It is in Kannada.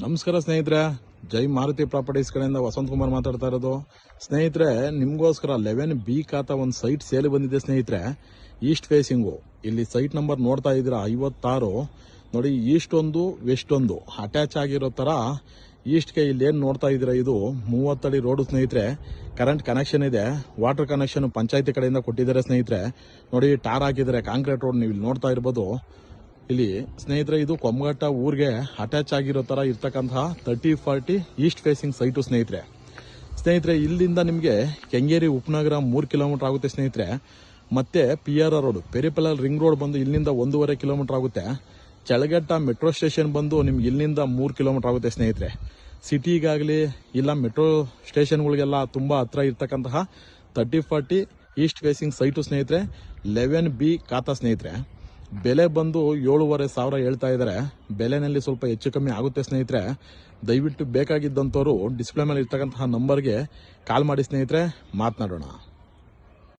ನಮಸ್ಕಾರ ಸ್ನೇಹಿತರೆ, ಜೈ ಮಾರುತಿ ಪ್ರಾಪರ್ಟೀಸ್ ಕಡೆಯಿಂದ ವಸಂತ್ ಕುಮಾರ್ ಮಾತಾಡ್ತಾ ಇರೋದು. ಸ್ನೇಹಿತರೆ, ನಿಮಗೋಸ್ಕರ 11B ಖಾತಾ ಒಂದು ಸೈಟ್ ಸೇಲ್ ಬಂದಿದೆ ಸ್ನೇಹಿತರೆ. ಈಸ್ಟ್ ಫೇಸಿಂಗು ಇಲ್ಲಿ ಸೈಟ್ ನಂಬರ್ ನೋಡ್ತಾ ಇದ್ದೀರಾ 56 ನೋಡಿ. ಈಸ್ಟ್ ಒಂದು ವೆಸ್ಟ್ ಒಂದು ಅಟ್ಯಾಚ್ ಆಗಿರೋ ತರ ಈಸ್ಟ್ಗೆ ಇಲ್ಲಿ ಏನು ನೋಡ್ತಾ ಇದ್ದೀರಾ ಇದು 30 ಅಡಿ ರೋಡು ಸ್ನೇಹಿತರೆ. ಕರೆಂಟ್ ಕನೆಕ್ಷನ್ ಇದೆ, ವಾಟರ್ ಕನೆಕ್ಷನ್ ಪಂಚಾಯತಿ ಕಡೆಯಿಂದ ಕೊಟ್ಟಿದ್ದಾರೆ ಸ್ನೇಹಿತರೆ. ನೋಡಿ ಟಾರ್ ಹಾಕಿದ್ದಾರೆ, ಕಾಂಕ್ರೀಟ್ ರೋಡ್ ನೀವು ಇಲ್ಲಿ ನೋಡ್ತಾ ಇರ್ಬೋದು. ಇಲ್ಲಿ ಸ್ನೇಹಿತರೆ ಇದು ಕೊಮ್ಮಘಟ್ಟ ಊರಿಗೆ ಅಟ್ಯಾಚ್ ಆಗಿರೋ ತರ ಇರ್ತಕ್ಕಂತಹ 30-40 ಈಸ್ಟ್ ಫೇಸಿಂಗ್ ಸೈಟು ಸ್ನೇಹಿತರೆ. ಇಲ್ಲಿಂದ ನಿಮಗೆ ಕೆಂಗೇರಿ ಉಪನಗರ 3 ಕಿಲೋಮೀಟರ್ ಆಗುತ್ತೆ ಸ್ನೇಹಿತರೆ. ಮತ್ತೆ PRR road peripheral ring road ಬಂದು ಇಲ್ಲಿಂದ 1.5 ಕಿಲೋಮೀಟರ್ ಆಗುತ್ತೆ. ಚಳಘಟ್ಟ ಮೆಟ್ರೋ ಸ್ಟೇಷನ್ ಬಂದು ನಿಮ್ಗೆ ಇಲ್ಲಿಂದ 3 ಕಿಲೋಮೀಟರ್ ಆಗುತ್ತೆ ಸ್ನೇಹಿತರೆ. ಸಿಟಿಗಾಗಲಿ ಇಲ್ಲ ಮೆಟ್ರೋ ಸ್ಟೇಷನ್ಗಳಿಗೆಲ್ಲ ತುಂಬಾ ಹತ್ರ ಇರ್ತಕ್ಕಂತಹ 30-40 ಈಸ್ಟ್ ಫೇಸಿಂಗ್ ಸೈಟು ಸ್ನೇಹಿತರೆ. 11B ಖಾತಾ ಸ್ನೇಹಿತರೆ. ಬೆಲೆ ಬಂದು 7,500 ಹೇಳ್ತಾ ಇದ್ದಾರೆ. ಬೆಲೆನಲ್ಲಿ ಸ್ವಲ್ಪ ಹೆಚ್ಚು ಕಮ್ಮಿ ಆಗುತ್ತೆ ಸ್ನೇಹಿತರೆ. ದಯವಿಟ್ಟು ಬೇಕಾಗಿದ್ದಂಥವ್ರು ಡಿಸ್ಪ್ಲೇ ಮೇಲೆ ಇರ್ತಕ್ಕಂತಹ ನಂಬರ್ಗೆ ಕಾಲ್ ಮಾಡಿ ಸ್ನೇಹಿತರೆ, ಮಾತನಾಡೋಣ.